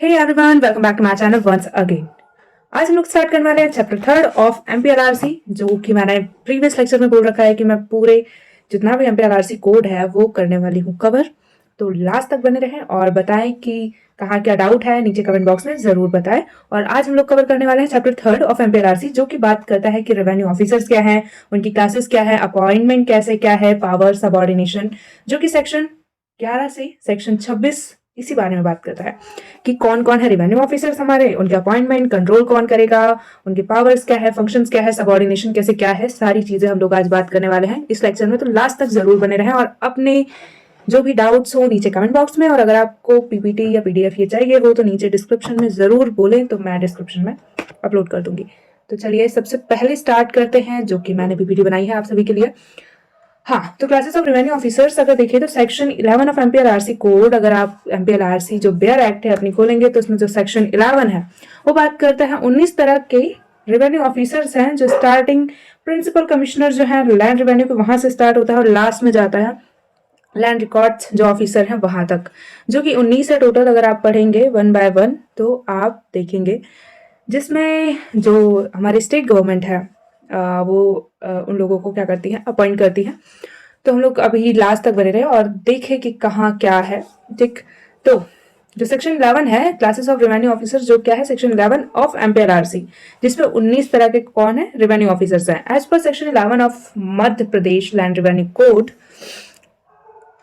Hey everyone, welcome back to my channel once again. आज हम लोग स्टार्ट करने वाले हैं चैप्टर थर्ड ऑफ एमपीएलआरसी, जो कि मैंने प्रीवियस लेक्चर में बोल रखा है कि मैं पूरे जितना भी एमपीएलआरसी कोड है वो करने वाली हूँ कवर। तो लास्ट तक बने रहें और बताएं कि कहाँ क्या डाउट है, नीचे कमेंट बॉक्स में जरूर बताएं। और आज हम लोग कवर करने वाले हैं चैप्टर थर्ड ऑफ एमपीएलआरसी, जो कि बात करता है कि रेवेन्यू ऑफिसर्स क्या है, उनकी क्लासेस क्या है, अपॉइंटमेंट कैसे क्या है, पावर सबऑर्डिनेशन, जो कि सेक्शन 11 से सेक्शन 26 इसी बारे में बात करता है कि कौन कौन है रेवेन्यू ऑफिसर्स हमारे, उनके अपॉइंटमेंट, कंट्रोल कौन करेगा, उनके पावर्स क्या है, फंक्शंस क्या है, सबऑर्डिनेशन कैसे क्या है, सारी चीजें हम लोग आज बात करने वाले हैं इस लेक्चर में। तो लास्ट तक जरूर बने रहें और अपने जो भी डाउट्स हो नीचे कमेंट बॉक्स में, और अगर आपको पीपीटी या पीडीएफ ये चाहिए हो तो नीचे डिस्क्रिप्शन में जरूर बोलें, तो मैं डिस्क्रिप्शन में अपलोड कर दूंगी। तो चलिए सबसे पहले स्टार्ट करते हैं, जो कि मैंने पीपीटी बनाई है आप सभी के लिए। हाँ, तो क्लासेस ऑफ रेवेन्यू ऑफिसर्स अगर देखिए तो सेक्शन 11 ऑफ एमपीएलआरसी कोड, अगर आप एमपीएलआरसी जो बेयर एक्ट है अपनी खोलेंगे तो उसमें जो सेक्शन 11 है वो बात करता है 19 तरह के रेवेन्यू ऑफिसर्स हैं, जो स्टार्टिंग प्रिंसिपल कमिश्नर जो है लैंड रेवेन्यू के वहां से स्टार्ट होता है और लास्ट में जाता है लैंड रिकॉर्ड्स जो ऑफिसर हैं वहां तक, जो कि 19 है टोटल। अगर आप पढ़ेंगे वन बाय वन तो आप देखेंगे जिसमें जो हमारी स्टेट गवर्नमेंट है वो उन लोगों को क्या करती है, अपॉइंट करती है। तो हम लोग अभी लास्ट तक बने रहे और देखें कि कहाँ क्या है। ठीक, तो जो सेक्शन 11 है क्लासेस ऑफ रेवेन्यू ऑफिसर्स, जो क्या है सेक्शन 11 ऑफ एमपीएलआरसी, जिसमें 19 तरह के कौन है रेवेन्यू ऑफिसर्स हैं। As per section 11 of Madhya Pradesh land revenue code,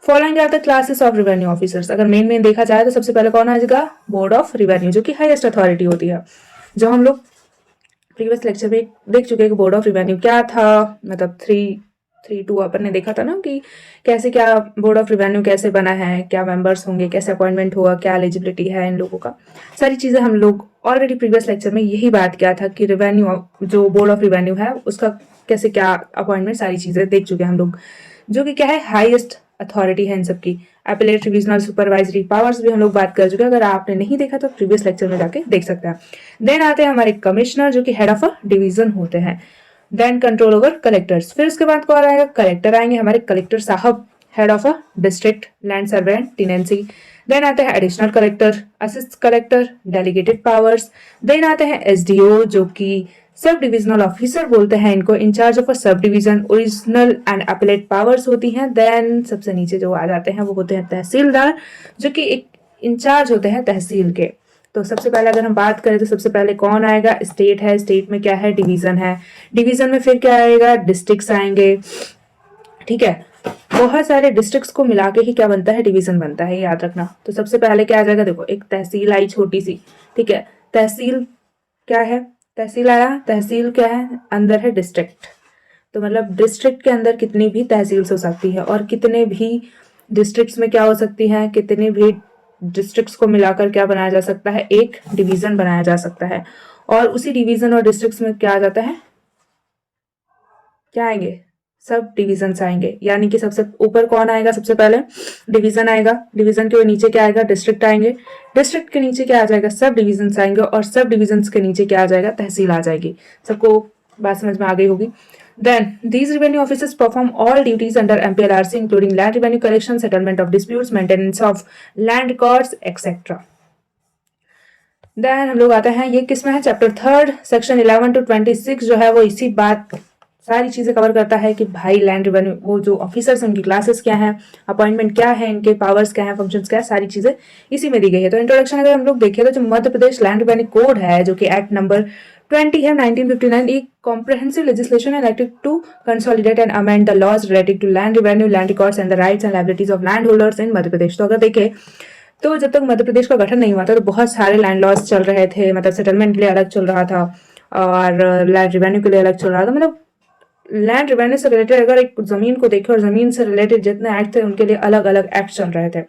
following are the classes of revenue officers. अगर मेन देखा जाए तो सबसे पहले कौन आ जाएगा, बोर्ड ऑफ रेवेन्यू, जो कि हाईएस्ट अथॉरिटी होती है। जो हम लोग प्रीवियस लेक्चर में देख चुके हैं कि बोर्ड ऑफ रेवेन्यू क्या था, मतलब 3.2 अपन ने देखा था ना कि कैसे क्या बोर्ड ऑफ रेवेन्यू कैसे बना है, क्या मेंबर्स होंगे, कैसे अपॉइंटमेंट होगा, क्या एलिजिबिलिटी है इन लोगों का, सारी चीजें हम लोग ऑलरेडी प्रीवियस लेक्चर में यही बात किया था कि रेवेन्यू जो बोर्ड ऑफ रेवेन्यू है उसका कैसे क्या अपॉइंटमेंट, सारी चीजें देख चुके हैं हम लोग, जो कि क्या है हाईएस्ट अथॉरिटी है इन सबकी। एपिलेट रिविजनल सुपरवाइजरी पावर्स भी हम लोग बात कर चुके हैं, अगर आपने नहीं देखा तो प्रीवियस लेक्चर में जाके देख सकते हैं। देन आते हैं हमारे कमिश्नर, जो कि हेड ऑफ अ डिवीजन होते हैं। देन कंट्रोल ओवर कलेक्टर्स, फिर उसके बाद कौन आएगा, कलेक्टर आएंगे हमारे, कलेक्टर साहब head of a district land survey and tenancy. Then आते हैं additional collector, assist collector, delegated powers. Then आते हैं एसडीओ, जो कि सब डिविजनल ऑफिसर बोलते हैं इनको, in charge of a subdivision, original and appellate powers होती हैं। देन सबसे नीचे जो आ जाते हैं वो होते हैं तहसीलदार, जो कि एक इंचार्ज होते हैं तहसील के। तो सबसे पहले अगर हम बात करें तो सबसे पहले कौन आएगा, स्टेट है, स्टेट में क्या है, डिवीजन है, डिवीजन में फिर क्या आएगा, डिस्ट्रिक्ट्स आएंगे। ठीक है, बहुत सारे डिस्ट्रिक्ट्स को मिला के ही क्या बनता है, डिवीजन बनता है, याद रखना। तो सबसे पहले क्या आ जाएगा, देखो एक तहसील आई छोटी सी, ठीक है, तहसील क्या है, तहसील आया, तहसील क्या है, अंदर है डिस्ट्रिक्ट। तो मतलब डिस्ट्रिक्ट के अंदर कितनी भी तहसील्स हो सकती है और कितने भी डिस्ट्रिक्ट्स में क्या हो सकती है, कितने भी डिस्ट्रिक्ट्स को मिलाकर क्या बनाया जा सकता है, एक डिवीजन बनाया जा सकता है। और उसी डिवीजन और डिस्ट्रिक्ट्स में क्या आ जाता है, क्या आएंगे, सब डिविजन्स आएंगे। यानी कि सबसे ऊपर कौन आएगा, सबसे पहले डिवीजन आएगा, डिवीजन के नीचे क्या आएगा, डिस्ट्रिक्ट आएंगे, डिस्ट्रिक्ट के नीचे क्या आ जाएगा, सब डिविजन्स आएंगे, और सब डिविजन्स के नीचे क्या आ जाएगा, तहसील आ जाएगी। सबको बात समझ में आ गई होगी। Then these revenue officers perform all duties under MPLRC, including land revenue collection, settlement of disputes, maintenance of land records, etc. Then हम लोग आते हैं, ये किसमें है, चैप्टर थर्ड, सेक्शन 11 to 26 जो है वो इसी बात सारी चीजें कवर करता है कि भाई लैंड रेवेन्यू वो जो ऑफिसर्स उनकी क्लासेस क्या है, अपॉइंटमेंट क्या है, इनके पावर्स क्या है, फंक्शंस क्या है, सारी चीजें इसी में दी गई है। तो इंट्रोडक्शन अगर हम लोग देखें तो जो Madhya Pradesh land revenue code है, जो कि एक्ट नंबर 20 है 1959, एक comprehensive legislation elected to consolidate and amend the laws related to land revenue, land records and the rights and liabilities of land holders in Madhya Pradesh. तो अगर देखें तो जब तक मध्य प्रदेश का गठन नहीं हुआ था तो बहुत सारे लैंड लॉज चल रहे थे, मतलब सेटलमेंट के लिए अलग चल रहा था और लैंड रेवेन्यू के लिए अलग चल रहा था। मतलब लैंड रेवेन्यू से रिलेटेड अगर एक जमीन को देखे और जमीन से रिलेटेड जितने एक्ट थे उनके लिए अलग अलग एक्ट चल रहे थे।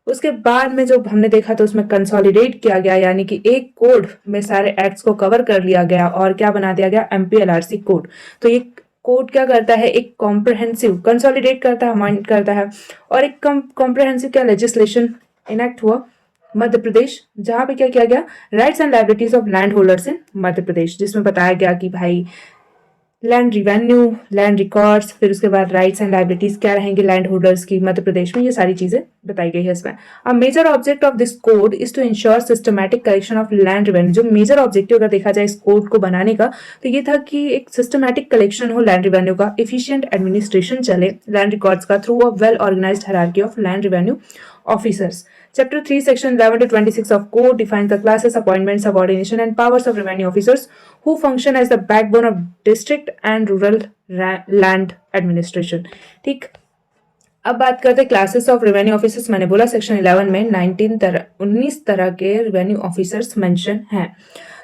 उसके बाद में जो हमने देखा तो उसमें कंसोलिडेट किया गया, यानी कि एक कोड में सारे एक्ट्स को कवर कर लिया गया और क्या बना दिया गया, एमपीएलआरसी कोड। तो ये कोड क्या करता है, एक कॉम्प्रिहेंसिव कंसोलिडेट करता है, माइंड करता है, और एक कॉम्प्रिहेंसिव क्या लेजिस्लेशन इनेक्ट हुआ मध्य प्रदेश, जहां पे क्या किया गया, rights and liabilities of land holders in Madhya Pradesh, जिसमें बताया गया कि भाई लैंड रिवेन्यू, लैंड रिकॉर्ड्स, फिर उसके बाद राइट्स एंड लाइबिलिटीज क्या रहेंगी लैंड होल्डर्स की मध्य प्रदेश में, ये सारी चीजें बताई गई है इसमें। A major object of this code is to ensure systematic collection of land revenue. जो मेजर ऑब्जेक्टिव अगर देखा जाए इस कोड को बनाने का तो ये था कि एक सिस्टमैटिक कलेक्शन हो लैंड रिवेन्यू का, एफिशिएंट एडमिनिस्ट्रेशन चले लैंड रिकॉर्ड्स का through a well organised hierarchy of land revenue officers. Chapter 3, Section 11 to 26 of Code defines the classes, appointments, subordination, and powers of revenue officers who function as the backbone of district and rural land administration. ठीक, अब बात करते हैं classes of revenue officers. मैंने बोला section 11 में 19 तरह के रेवेन्यू ऑफिसर्स मेंशन हैं।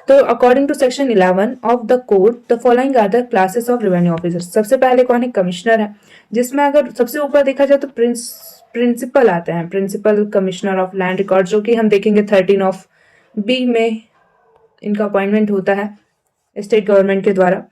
तो according to section 11 of the code the following are the classes of revenue officers. सबसे पहले कौन है? कमिश्नर है, जिसमें अगर सबसे ऊपर देखा जाए तो प्रिंसिपल आते हैं, principal commissioner of land record, जो कि हम देखेंगे 13 ऑफ बी में इनका अपॉइंटमेंट होता है स्टेट गवर्नमेंट के द्वारा।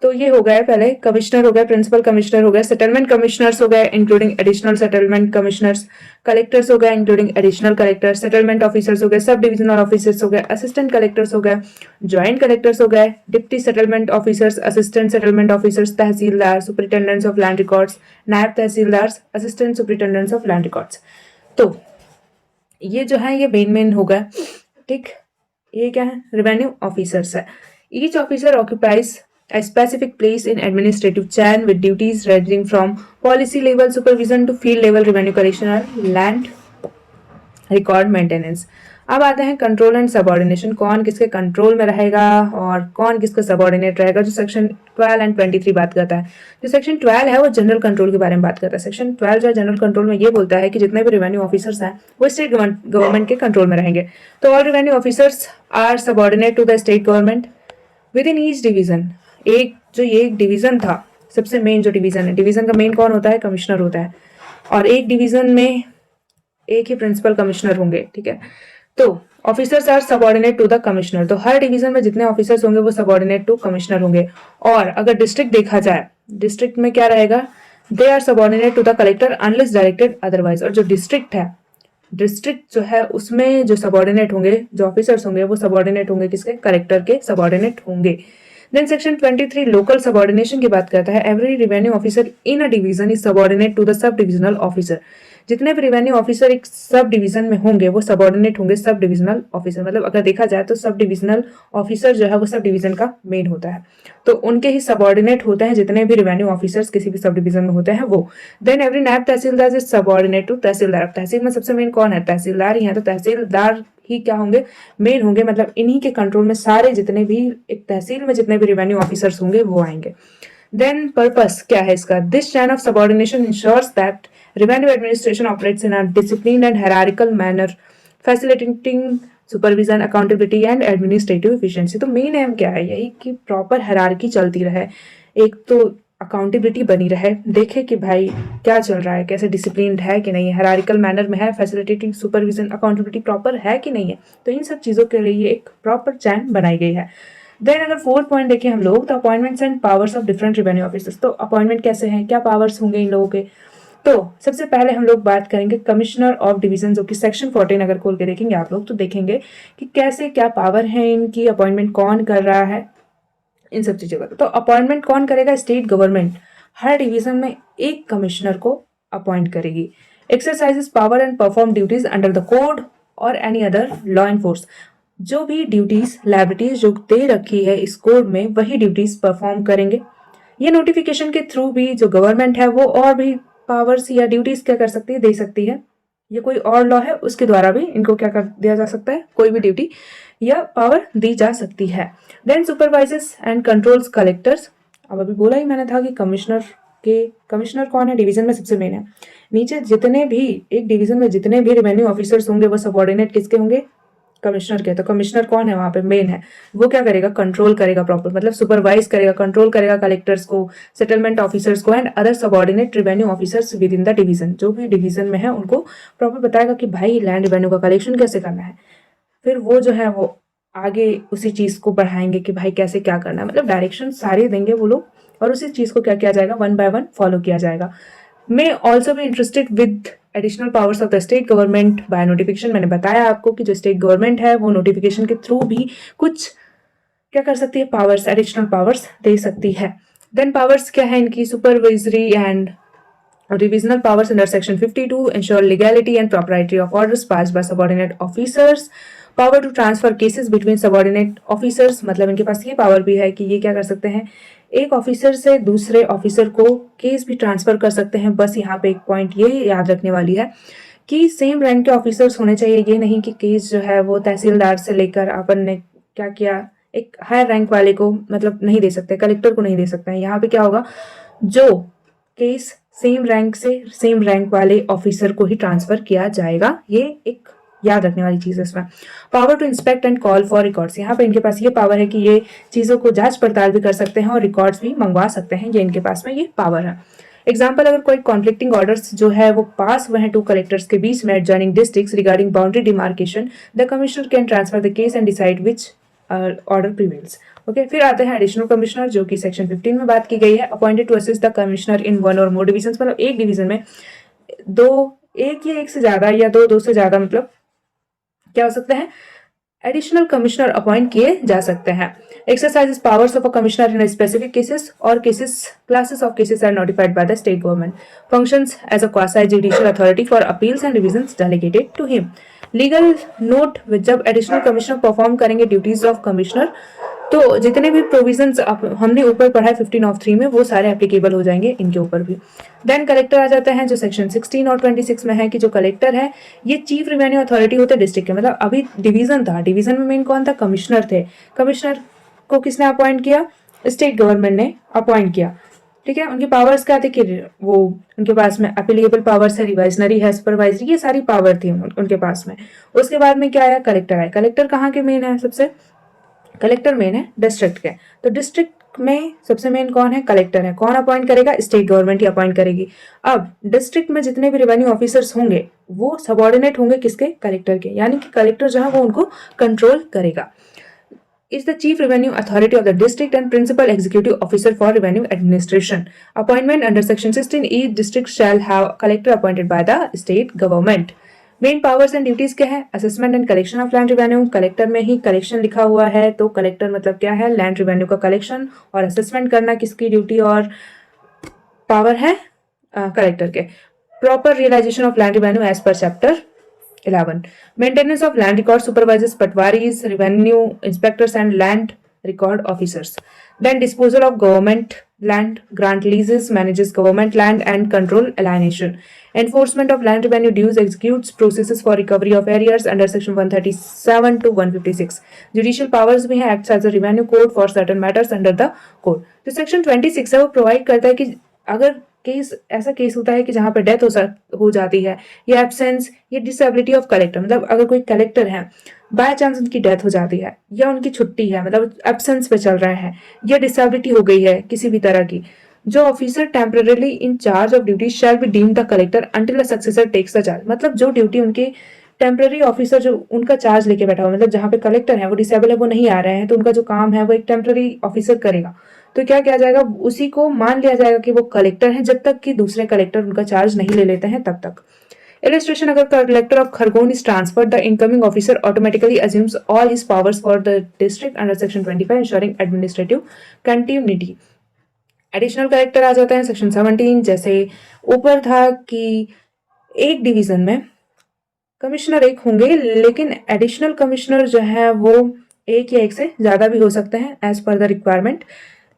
तो ये हो गए पहले कमिश्नर हो गए, प्रिंसिपल कमिश्नर हो गए, सेटलमेंट कमिश्नर्स हो गए including additional settlement commissioners, collectors हो गए including additional collectors, settlement officers हो गए, सब डिविजनल ऑफिसर्स हो गए, असिस्टेंट कलेक्टर्स हो गए, ज्वाइंट कलेक्टर्स हो गए, deputy settlement officers, assistant settlement officers, tehsildar, superintendents of land records, naib tehsildar, assistant superintendents of land records. तो ये जो है ये मेन हो गए। ठीक, ये क्या है? रेवेन्यू ऑफिसर्स है। Each officer occupies a specific place in administrative chain with duties ranging from policy level supervision to field level revenue collection and land record maintenance। अब आते हैं कंट्रोल एंड सबऑर्डिनेशन, कौन किसके कंट्रोल में रहेगा और कौन किसका सबऑर्डिनेट रहेगा, जो सेक्शन 12 एंड 23 बात करता है। जो सेक्शन 12 है वो जनरल कंट्रोल के बारे में बात करता है। सेक्शन 12 जो है जनरल कंट्रोल में ये बोलता है कि जितने भी रेवेन्यू ऑफिसर्स हैं वो स्टेट गवर्नमेंट के कंट्रोल में रहेंगे। तो all revenue officers are subordinate to the state government within each division. एक डिवीजन था, सबसे मेन जो डिवीजन है, डिवीजन का मेन कौन होता है? कमिश्नर होता है, और एक डिवीजन में एक ही प्रिंसिपल कमिश्नर होंगे। ठीक है, तो officers are subordinate to the commissioner. तो हर डिवीजन में जितने ऑफिसर्स होंगे वो सबऑर्डिनेट टू कमिश्नर होंगे। और अगर डिस्ट्रिक्ट देखा जाए, डिस्ट्रिक्ट में क्या रहेगा? They are subordinate to the collector unless directed otherwise. और जो डिस्ट्रिक्ट है, डिस्ट्रिक्ट जो है उसमें जो सबऑर्डिनेट होंगे, जो ऑफिसर्स होंगे वो सबऑर्डिनेट होंगे किसके? कलेक्टर के सबऑर्डिनेट होंगे। देन सेक्शन 23 लोकल सबऑर्डिनेशन की बात करता है। Every revenue officer in a division is subordinate to the subdivisional officer. जितने भी रेवेन्यू ऑफिसर एक सब डिवीजन में होंगे वो सबऑर्डिनेट होंगे सब डिविजनल ऑफिसर। मतलब अगर देखा जाए तो सब डिविजनल ऑफिसर जो है वो सब डिवीजन का मेन होता है, तो उनके ही सबऑर्डिनेट होते हैं जितने भी रेवेन्यू ऑफिसर्स किसी भी सब डिवीजन में होते हैं वो। देन एवरी नायब तहसीलदार इज सबऑर्डिनेट टू तहसीलदार। तहसील में सबसे मेन कौन है? तहसीलदार ही है। तो तहसीलदार ही क्या होंगे? मेन होंगे, मतलब इन्हीं के कंट्रोल में सारे जितने भी एक तहसील में जितने भी रेवेन्यू ऑफिसर्स होंगे वो आएंगे। देन पर्पस क्या है इसका? This chain of subordination ensures that revenue administration operates in a disciplined and hierarchical manner facilitating supervision accountability and administrative efficiency. तो मेन एम क्या है? यही कि प्रॉपर हायरार्की चलती रहे, एक तो अकाउंटेबिलिटी बनी रहे, देखे कि भाई क्या चल रहा है, कैसे डिसिप्लिन्ड है कि नहीं है, हायरार्किकल मैनर में है, फैसिलिटेटिंग सुपरविजन अकाउंटेबिलिटी प्रॉपर है कि नहीं है। तो इन सब चीज़ों के लिए एक प्रॉपर चैन बनाई गई है। देन अगर 4th पॉइंट देखें हम लोग, तो appointments and powers of different revenue officers. तो अपॉइंटमेंट कैसे हैं, क्या पावर्स होंगे इन लोगों के? तो सबसे पहले हम लोग बात करेंगे कमिश्नर ऑफ डिवीजन, जो कि सेक्शन 14 अगर खोल के देखेंगे आप लोग तो देखेंगे कि कैसे क्या पावर है इनकी, अपॉइंटमेंट कौन कर रहा है, इन सब चीज़ों का। तो अपॉइंटमेंट कौन करेगा? स्टेट गवर्नमेंट हर डिवीजन में एक कमिश्नर को अपॉइंट करेगी। Exercises power and perform duties under the code और एनी अदर लॉ एनफोर्स। जो भी ड्यूटीज लाइबिलिटीज जो दे रखी है इस कोड में वही ड्यूटीज परफॉर्म करेंगे। ये नोटिफिकेशन के थ्रू भी जो गवर्नमेंट है वो और भी पावर्स या ड्यूटीज क्या कर सकती है? दे सकती है। ये कोई और लॉ है उसके द्वारा भी इनको क्या कर दिया जा सकता है? कोई भी ड्यूटी या पावर दी जा सकती है। Then supervises and controls collectors. अब अभी बोला ही मैंने था कि कमिश्नर कौन है? डिवीजन में सबसे मेन है। नीचे जितने भी एक डिवीजन में जितने भी रेवेन्यू ऑफिसर्स होंगे वो सबऑर्डिनेट किसके होंगे? कमिश्नर के। तो कमिश्नर कौन है? वहां पे मेन है। वो क्या करेगा? कंट्रोल करेगा प्रॉपर, मतलब सुपरवाइज करेगा, कंट्रोल करेगा कलेक्टर्स को, सेटलमेंट ऑफिसर्स को and other subordinate revenue officers with in the division. जो भी डिवीजन में है उनको प्रॉपर बताएगा कि भाई लैंड रेवेन्यू का कलेक्शन कैसे करना है। फिर वो जो है वो आगे उसी चीज को बढ़ाएंगे कि भाई कैसे क्या करना है, मतलब डायरेक्शन सारे देंगे वो लोग, और उसी चीज को क्या किया जाएगा? 1 by 1 फॉलो किया जाएगा। मे ऑल्सो भी interested with additional powers of the state government by notification. मैंने बताया आपको कि जो स्टेट गवर्नमेंट है वो नोटिफिकेशन के थ्रू भी कुछ क्या कर सकती है, पावर्स, एडिशनल पावर्स दे सकती है। देन पावर्स क्या है इनकी, supervisory and revisional powers under section 52 ensure legality and propriety of orders passed by subordinate officers. Power to transfer cases between subordinate officers, मतलब इनके पास ये पावर भी है कि ये क्या कर सकते हैं, एक ऑफिसर से दूसरे ऑफिसर को केस भी ट्रांसफर कर सकते हैं। बस यहाँ पे एक पॉइंट ये याद रखने वाली है कि सेम रैंक के ऑफिसर्स होने चाहिए, ये नहीं कि केस जो है वो तहसीलदार से लेकर अपन ने क्या किया एक हायर रैंक वाले को मतलब नहीं दे सकते, कलेक्टर को नहीं दे सकते हैं। यहाँ पे क्या होगा, जो केस सेम रैंक से सेम रैंक वाले ऑफिसर को ही ट्रांसफर किया जाएगा, ये एक याद रखने वाली चीज है इसमें। Power to inspect and call for records, यहाँ पे इनके पास ये पावर है कि ये चीजों को जांच पड़ताल भी कर सकते हैं और रिकॉर्ड्स भी मंगवा सकते हैं, ये इनके पास में ये पावर है। एग्जाम्पल, अगर कोई कॉन्फ्लिक्टिंग ऑर्डर्स जो है वो पास हुए हैं टू कलेक्टर्स के बीच में adjoining districts regarding boundary demarcation, the commissioner can transfer the case and decide which order prevails. Okay, फिर आते हैं एडिशनल कमिश्नर जो कि सेक्शन 15 में बात की गई है। Appointed to assist the commissioner in one और मोर डिविजन, मतलब एक डिवीजन में एक या एक से ज्यादा या दो से ज्यादा, मतलब क्या हो सकते हैं, एडिशनल कमिश्नर अपॉइंट किए जा सकते हैं। Exercises powers of a commissioner in specific cases और classes of cases are notified by the state government. Functions as a quasi judicial authority for appeals and revisions delegated to him. Legal note, जब additional commissioner perform करेंगे duties of commissioner, तो जितने भी provisions हमने ऊपर पढ़ा है 15(3) में, वो सारे एप्लीकेबल हो जाएंगे इनके ऊपर भी। देन कलेक्टर आ जाते हैं जो सेक्शन 16 और 26 में है कि जो कलेक्टर है ये चीफ रेवेन्यू अथॉरिटी होते हैं डिस्ट्रिक्ट के। मतलब अभी डिवीजन था, डिवीजन में मेन कौन था, कमिश्नर थे। कमिश्नर को किसने अपॉइंट किया, स्टेट गवर्नमेंट ने अपॉइंट किया। ठीक है, उनकी पावर्स क्या थी कि वो उनके पास में अपीलेबल पावर्स है, रिवाइजनरी है, सुपरवाइजरी, ये सारी पावर थी उनके पास में। उसके बाद में क्या आया, कलेक्टर आया। कलेक्टर कहाँ के मेन है, सबसे कलेक्टर मेन है डिस्ट्रिक्ट के। तो डिस्ट्रिक्ट में सबसे मेन कौन है, कलेक्टर है। कौन अपॉइंट करेगा, स्टेट गवर्नमेंट ही अपॉइंट करेगी। अब डिस्ट्रिक्ट में जितने भी रेवेन्यू ऑफिसर्स होंगे वो सबॉर्डिनेट होंगे किसके, कलेक्टर के, यानी कि कलेक्टर जो है वो उनको कंट्रोल करेगा। is the chief revenue authority of the district and principal executive officer for revenue administration. Appointment under section 16, each district shall have collector appointed by the state government. Main powers and duties क्या है, assessment and collection of land revenue. Collector में ही collection लिखा हुआ है, तो collector मतलब क्या है, लैंड रिवेन्यू का कलेक्शन और असेसमेंट करना किसकी ड्यूटी और पावर है, कलेक्टर के। Proper realisation of land revenue as per chapter 11. Maintenance of land records supervises patwaris, revenue inspectors and land record officers. Then disposal of government land, grant leases, manages government land and control alienation. Enforcement of land revenue dues, executes processes for recovery of arrears under section 137 to 156. Judicial powers भी है, acts as a revenue court for certain matters under the code. तो section 26 है वो provide करता है कि अगर ऐसा केस होता है कि जहां पर डेथ हो जाती है, या एब्सेंस या डिसेबिलिटी ऑफ कलेक्टर, मतलब अगर कोई कलेक्टर है बाय चांस उनकी डेथ हो जाती है या उनकी छुट्टी है, मतलब एब्सेंस पे चल रहे हैं, या डिसेबिलिटी हो गई है किसी भी तरह की, जो officer temporarily in charge of duty shall be deemed the collector until the successor takes the charge. मतलब जो ड्यूटी उनके टेम्पररी ऑफिसर जो उनका चार्ज लेके बैठा हुआ, मतलब जहां पे कलेक्टर है वो डिसेबल है, वो नहीं आ रहे हैं, तो उनका जो काम है वो एक टेम्पररी ऑफिसर करेगा। तो क्या किया जाएगा, उसी को मान लिया जाएगा कि वो कलेक्टर है जब तक कि दूसरे कलेक्टर उनका चार्ज नहीं ले लेते हैं तब तक। इलस्ट्रेशन, अगर collector of Khargone is transferred, the incoming officer automatically assumes all his powers for the district under section 25 ensuring administrative continuity. Additional collector आ जाते हैं सेक्शन 17। जैसे ऊपर था कि एक डिवीजन में कमिश्नर एक होंगे, लेकिन एडिशनल कमिश्नर जो है वो एक या एक से ज्यादा भी हो सकते हैं एज पर द रिक्वायरमेंट।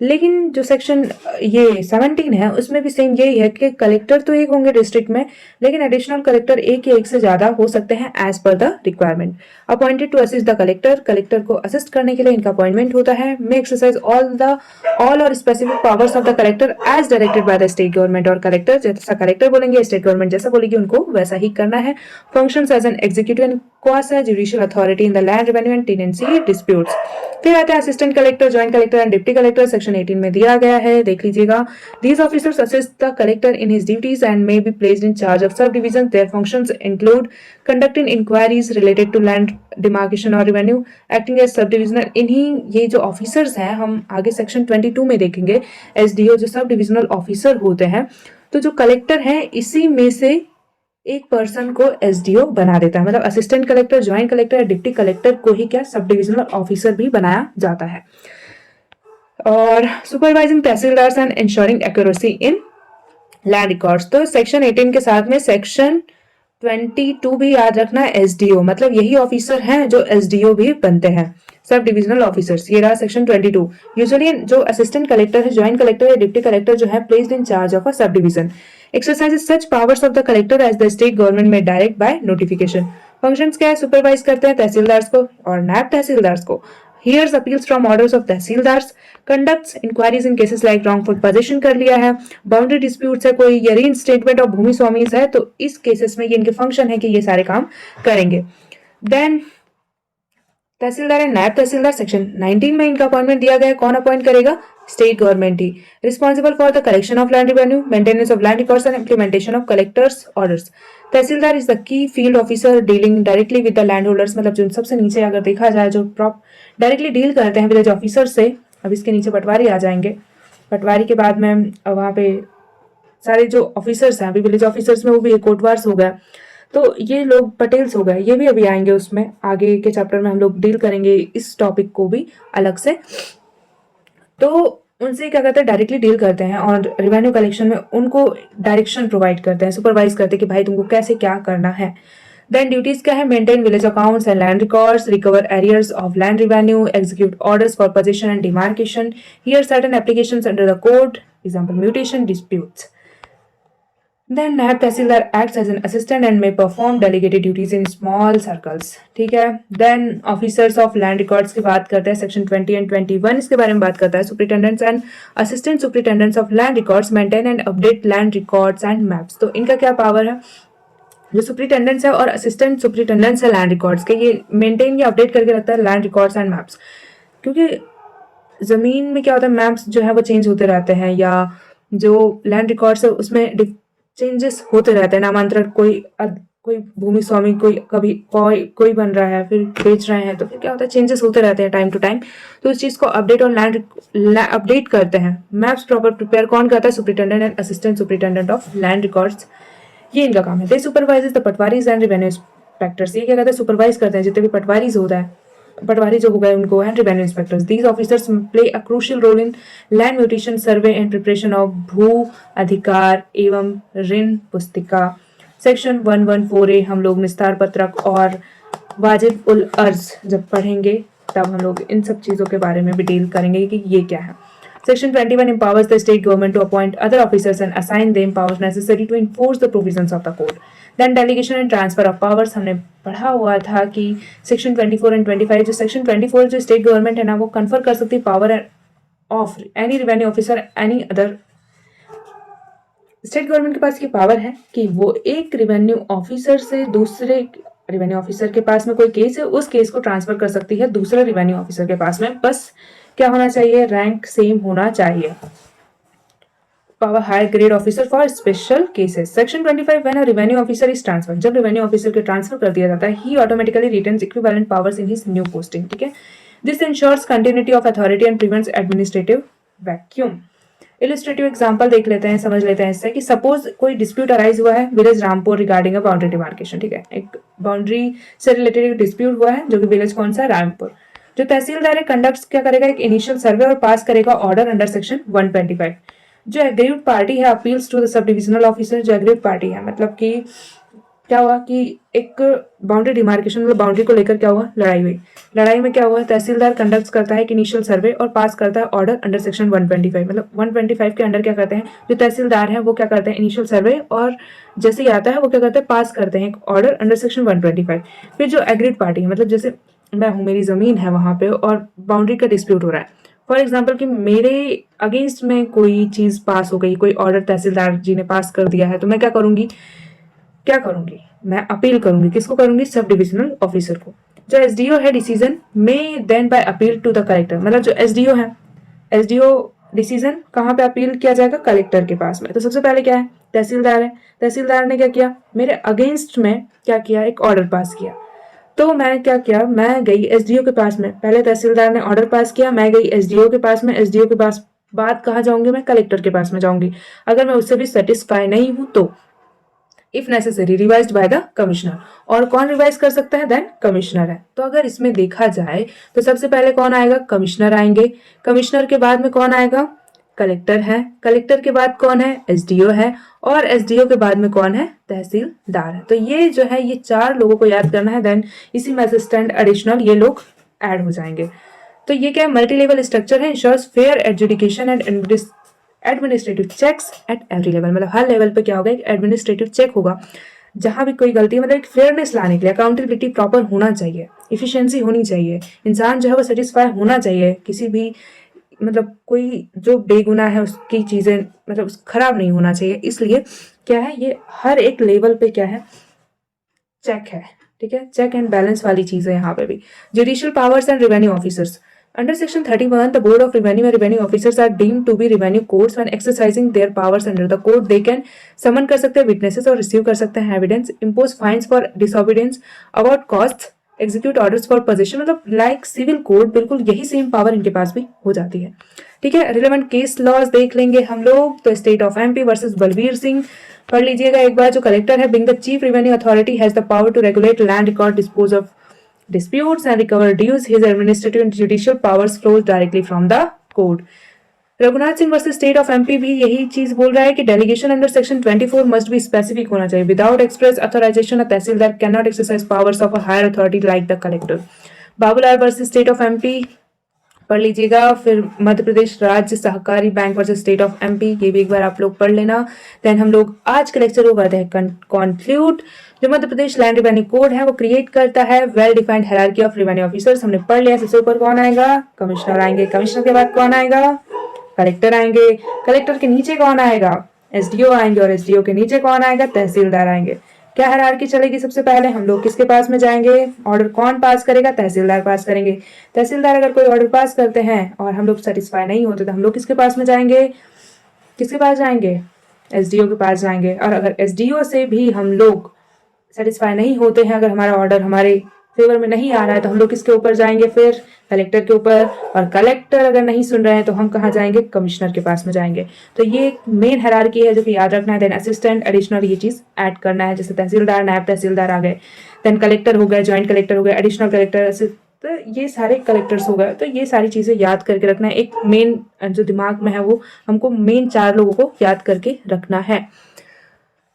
लेकिन जो सेक्शन ये 17 है उसमें भी सेम यही है कि कलेक्टर तो एक होंगे डिस्ट्रिक्ट में, लेकिन एडिशनल कलेक्टर एक या एक से ज्यादा हो सकते हैं as per the requirement. Appointed to assist the collector, collector को असिस्ट करने के लिए इनका अपॉइंटमेंट होता है। मे एक्सरसाइज ऑल और specific powers of the collector as directed by the state government, और कलेक्टर जैसा कलेक्टर बोलेंगे स्टेट गवर्नमेंट जैसा बोलेगी उनको वैसा ही करना है। Functions as an executive and quasi judicial authority in the land revenue and tenancy disputes. फिर आता है assistant collector, joint collector and deputy collector, section 18 में दिया गया है, देख लीजिएगा। These officers assist the collector in his duties and may be placed in charge of subdivisions. Their functions include conducting inquiries related to land demarcation or revenue, acting as subdivisional। इन्हीं ये जो officers हैं हम आगे section 22 में देखेंगे, SDO जो sub divisional officer होते हैं। तो जो कलेक्टर है इसी में से एक पर्सन को एसडीओ बना देता है, मतलब असिस्टेंट कलेक्टर, ज्वाइंट कलेक्टर या डिप्टी कलेक्टर को ही क्या सब डिविजनल ऑफिसर भी बनाया जाता है। और supervising tehsildar and ensuring accuracy in land records, तो सेक्शन 18 के साथ में सेक्शन 22 भी याद रखना, एसडीओ मतलब यही ऑफिसर हैं जो एसडीओ भी बनते हैं, सब डिविजनल ऑफिसर्स। ये रहा सेक्शन 22। यूजुअली जो असिस्टेंट कलेक्टर है, ज्वाइंट कलेक्टर या डिप्टी कलेक्टर जो है, placed in charge of a subdivision, exercises such powers of the collector as the state government may direct by notification. Functions क्या है, supervise करते हैं तहसीलदार को और नायब तहसीलदार को, hears appeals from orders of tehsildar, conducts inquiries in cases like wrongful possession कर लिया है, बाउंड्री डिस्प्यूट्स है कोई, या रीइंस्टेटमेंट ऑफ भूमि स्वामीज है, तो इस केसेस में ये इनके फंक्शन है कि ये सारे काम करेंगे। देन तहसीलदार एंड नायब तहसीलदार, सेक्शन 19 में इनका अपॉइंटमेंट दिया गया है। कौन अपॉइंट करेगा, स्टेट गवर्नमेंट ही। Responsible for the collection of land revenue, maintenance of land records and implementation of collectors orders. Tehsildar is the key field officer dealing directly with the land holders, मतलब जो सबसे नीचे अगर देखा जाए जो डायरेक्टली डील करते हैं विलेज ऑफिसर से। अब इसके नीचे पटवारी आ जाएंगे, पटवारी के बाद में वहाँ पे सारे जो ऑफिसर्स हैं, अभी विलेज ऑफिसर्स में वो भी कोटवार्स हो गया, तो ये लोग पटेल्स हो गए, ये भी अभी आएंगे, उसमें आगे के चैप्टर में हम लोग डील करेंगे इस टॉपिक को भी अलग से। तो उनसे क्या करते हैं, डायरेक्टली डील करते हैं और रेवेन्यू कलेक्शन में उनको डायरेक्शन प्रोवाइड करते हैं, सुपरवाइज करते हैं कि भाई तुमको कैसे क्या करना है। देन ड्यूटीज क्या है, maintain village accounts and land records, recover arrears of land revenue, execute orders for position and demarcation, here certain applications under the code, example mutation, disputes. Then नायब तहसीलदार acts as an assistant and may perform delegated duties in small circles, ठीक है। Then officers of land records की बात करते हैं, section 20 and 21 इसके बारे में बात करता है। Superintendents and assistant superintendents of land records maintain and update land records and maps, तो इनका क्या पावर है, जो सुपरिटेंडेंट्स है और असिस्टेंट सुपरिटेंडेंट्स है लैंड रिकॉर्ड्स के, ये मेंटेन या अपडेट करके रखता है लैंड रिकॉर्ड्स एंड मैप्स, क्योंकि जमीन में क्या होता है, मैप्स जो है वो चेंज होते रहते हैं, या जो लैंड रिकॉर्ड्स है उसमें चेंजेस होते रहते हैं, नामांतरण, कोई भूमि स्वामी कभी कोई बन रहा है, फिर बेच रहे हैं, तो फिर क्या होता है, चेंजेस होते रहते हैं टाइम टू टाइम, तो इस चीज को अपडेट और अपडेट करते हैं। मैप्स प्रॉपर प्रिपेयर कौन करता है, superintendent and assistant superintendent of land records, ये इनका काम है। They supervises the patwaris and revenue inspectors, ये क्या करते हैं, सुपरवाइज करते हैं जितने भी पटवारीज होता है, पटवारी जो हो गए उनको, and revenue inspectors. These officers play a crucial role in land mutation, survey and preparation of भू अधिकार एवं ऋण पुस्तिका। सेक्शन 114A हम लोग निस्तार पत्रक और वाजिब उल अर्ज जब पढ़ेंगे तब हम लोग इन सब चीजों के बारे में भी डील करेंगे कि ये क्या है। Section 21 empowers the state government to appoint other officers and assign them powers necessary to enforce the provisions of the code. Then delegation and transfer of powers, हमने पढ़ा हुआ था कि Section 24 and 25, जो Section 24 जो स्टेट गवर्नमेंट है ना, वो कन्फर कर सकती है power of any revenue officer any other. State government के पास ये पावर है कि वो एक रेवेन्यू ऑफिसर से दूसरे रेवेन्यू ऑफिसर के पास में कोई केस है, उस केस को ट्रांसफर कर सकती है दूसरे रेवेन्यू ऑफिसर के पास में, बस क्या होना चाहिए, रैंक सेम होना चाहिए। Power higher grade officer for special cases. Section 25 when a revenue officer is transfer, जब रेवेन्यू ऑफिसर के ट्रांसफर कर दिया जाता है, he automatically retains equivalent powers in his new posting, ठीक है। This ensures continuity of authority and prevents administrative vacuum. Illustrative example देख लेते हैं, समझ लेते हैं इससे कि सपोज कोई डिस्प्यूट अराइज हुआ है विलेज रामपुर रिगार्डिंग अ बाउंड्री डिमार्केशन, ठीक है, एक बाउंड्री से रिलेटेड एक डिस्प्यूट हुआ है जो कि विलेज कौन सा, रामपुर। जो तहसीलदार है कंडक्ट क्या करेगा, एक इनिशियल सर्वे और पास करेगा ऑर्डर अंडर सेक्शन 125। जो एग्रीव्ड पार्टी है appeals to the subdivisional officer, जो एग्रीव्ड पार्टी है मतलब कि क्या हुआ कि एक बाउंड्री डिमार्केशन मतलब बाउंड्री को लेकर क्या हुआ, लड़ाई हुई, लड़ाई में क्या हुआ, तहसीलदार कंडक्ट करता है एक इनिशियल सर्वे और पास करता है ऑर्डर अंडर सेक्शन 125, मतलब 125 के अंडर क्या करते हैं, जो तहसीलदार है वो क्या करते हैं, इनिशियल सर्वे और जैसे ही आता है वो क्या करते हैं, पास करते हैं एक ऑर्डर अंडर सेक्शन 125। फिर जो एग्रीड पार्टी है, मतलब जैसे मैं हूँ, मेरी जमीन है वहां पे और बाउंड्री का डिस्प्यूट हो रहा है, फॉर एग्जाम्पल कि मेरे अगेंस्ट में कोई चीज पास हो गई, कोई ऑर्डर तहसीलदार जी ने पास कर दिया है, तो मैं क्या करूंगी, मैं अपील करूंगी, किसको करूंगी, सब डिविजनल ऑफिसर को। जो एसडीओ है डिसीजन में then by appeal to the collector, मतलब जो एसडीओ है, एसडीओ डिसीजन कहाँ पे अपील किया जाएगा, कलेक्टर के पास में। तो सबसे पहले क्या है, तहसीलदार है, तहसीलदार ने क्या किया, मेरे अगेंस्ट में क्या किया, एक ऑर्डर पास किया, तो मैं क्या किया, मैं गई एसडीओ के पास में, पहले तहसीलदार ने ऑर्डर पास किया, मैं गई एसडीओ के पास में, एसडीओ के पास बात कहाँ जाऊंगी, मैं कलेक्टर के पास में जाऊंगी। अगर मैं उससे भी सेटिस्फाई नहीं हूं तो if necessary revised by the commissioner. और कौन रिवाइज कर सकता है? देन कमिश्नर है। तो अगर इसमें देखा जाए तो सबसे पहले कौन आएगा? कमिश्नर आएंगे। कमिश्नर के बाद में कौन आएगा? कलेक्टर है। कलेक्टर के बाद कौन है? एसडीओ है। और एसडीओ के बाद में कौन है? तहसीलदार है। तो ये जो है ये 4 लोगों को याद करना है। देन इसी में असिस्टेंट एडिशनल ये लोग ऐड हो जाएंगे। तो ये क्या है? मल्टी लेवल स्ट्रक्चर है, ensures fair adjudication and administrative checks at every level. मतलब हर लेवल पे क्या होगा? एक एडमिनिस्ट्रेटिव चेक होगा। जहां भी कोई गलती, मतलब एक फेयरनेस लाने के लिए अकाउंटेबिलिटी प्रॉपर होना चाहिए, इफिशियंसी होनी चाहिए, इंसान जो है वो सेटिस्फाई होना चाहिए, किसी भी मतलब कोई जो बेगुनाह है उसकी चीजें मतलब खराब नहीं होना चाहिए। इसलिए क्या है, ये हर एक लेवल पे क्या है? चेक है। ठीक है, चेक एंड बैलेंस वाली चीज है यहाँ पे भी। Judicial powers and revenue officers under section 31 the board of revenue and revenue officers are deemed to be revenue courts when exercising their powers under the code. They can summon कर सकते हैं witnesses और receive कर सकते हैं evidence, impose fines for disobedience, about cost, execute orders for position. मतलब like civil code, बिल्कुल यही सेम पावर इनके पास भी हो जाती है। ठीक है, रिलेवेंट केस लॉज देख लेंगे हम लोग। तो state of MP versus Balbir Singh पढ़ लीजिएगा एक बार। जो कलेक्टर है, being the chief revenue authority has the power to regulate land record, dispose of disputes and recover dues. His administrative and judicial powers flows directly from the code. Raghunath Singh versus state of MP भी यही चीज बोल रहा है कि delegation under section 24 must be specific होना चाहिए। Without express authorisation a tehsildar cannot exercise powers of a higher authority like the collector. Babulal versus state of MP पढ़ लीजिएगा। फिर Madhya Pradesh Rajya Sahakari Bank versus state of MP, ये भी एक बार आप लोग पढ़ लेना। देन हम लोग आज के लेक्चर को करते हैं कंक्लूड। जो Madhya Pradesh land revenue code है वो क्रिएट करता है well defined hierarchy of revenue officers. हमने पढ़ लिया। सबसे ऊपर कौन आएगा? कमिश्नर आएंगे। कमिश्नर के बाद कौन आएगा? कलेक्टर आएंगे। कलेक्टर के नीचे कौन आएगा? एसडीओ आएंगे। और एसडीओ के नीचे कौन आएगा? तहसीलदार आएंगे। क्या हायरार्की चलेगी? सबसे पहले हम लोग किसके पास में जाएंगे? ऑर्डर कौन पास करेगा? तहसीलदार पास करेंगे। तहसीलदार अगर कोई ऑर्डर पास करते हैं और हम लोग सेटिस्फाई नहीं होते तो हम लोग किसके पास में जाएंगे? किसके पास जाएंगे? एसडीओ के पास जाएंगे। और अगर एसडीओ से भी हम लोग सेटिस्फाई नहीं होते हैं, अगर हमारा ऑर्डर हमारे फेवर में नहीं आ रहा है तो हम लोग किसके ऊपर जाएंगे? फिर कलेक्टर के ऊपर। और कलेक्टर अगर नहीं सुन रहे हैं तो हम कहाँ जाएंगे? कमिश्नर के पास में जाएंगे। तो ये मेन हायरार्की है जो कि याद रखना है। देन असिस्टेंट एडिशनल ये चीज ऐड करना है, जैसे तहसीलदार, नायब तहसीलदार आ गए, देन कलेक्टर हो गए, ज्वाइंट कलेक्टर हो गए, एडिशनल कलेक्टर, तो ये सारे कलेक्टर्स हो गए। तो ये सारी चीजें याद करके रखना है। एक मेन जो दिमाग में है वो हमको मेन 4 लोगों को याद करके रखना है।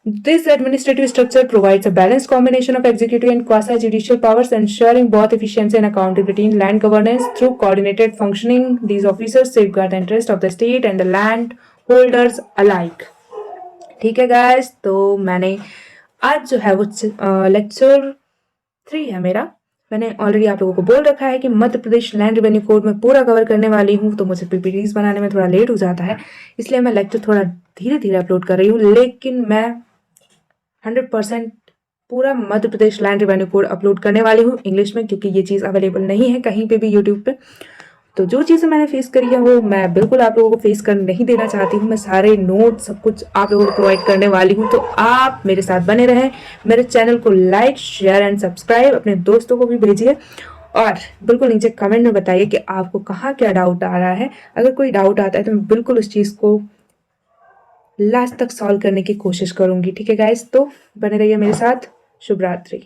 This administrative structure provides a balanced combination of executive and quasi-judicial powers, ensuring both efficiency and accountability in land governance. Through coordinated functioning, these officers safeguard the interest of the state and the landholders alike. ठीक है guys, तो मैंने आज जो है वो lecture 3 है मेरा। मैंने ऑलरेडी आप लोगों को बोल रखा है कि मध्य प्रदेश लैंड रेवेन्यू कोड में पूरा कवर करने वाली हूँ, तो मुझे पीपीटीज बनाने में थोड़ा लेट हो जाता है, इसलिए मैं लेक्चर थोड़ा धीरे धीरे अपलोड कर रही हूँ। लेकिन मैं 100% पूरा मध्य Pradesh land revenue code upload करने वाली हूँ इंग्लिश में, क्योंकि ये चीज़ अवेलेबल नहीं है कहीं पे भी यूट्यूब पे। तो जो चीज़ें मैंने फेस करी है वो मैं बिल्कुल आप लोगों को फेस कर नहीं देना चाहती हूँ। मैं सारे नोट सब कुछ आप लोगों को प्रोवाइड करने वाली हूँ, तो आप मेरे साथ बने रहें। मेरे चैनल को लाइक, शेयर एंड सब्सक्राइब, अपने दोस्तों को भी भेजिए। और बिल्कुल नीचे कमेंट में बताइए कि आपको कहाँ क्या डाउट आ रहा है। अगर कोई डाउट आता है तो मैं बिल्कुल उस चीज़ को लास्ट तक सॉल्व करने की कोशिश करूंगी। ठीक है गाइस, तो बने रहिए मेरे साथ। शुभ रात्रि।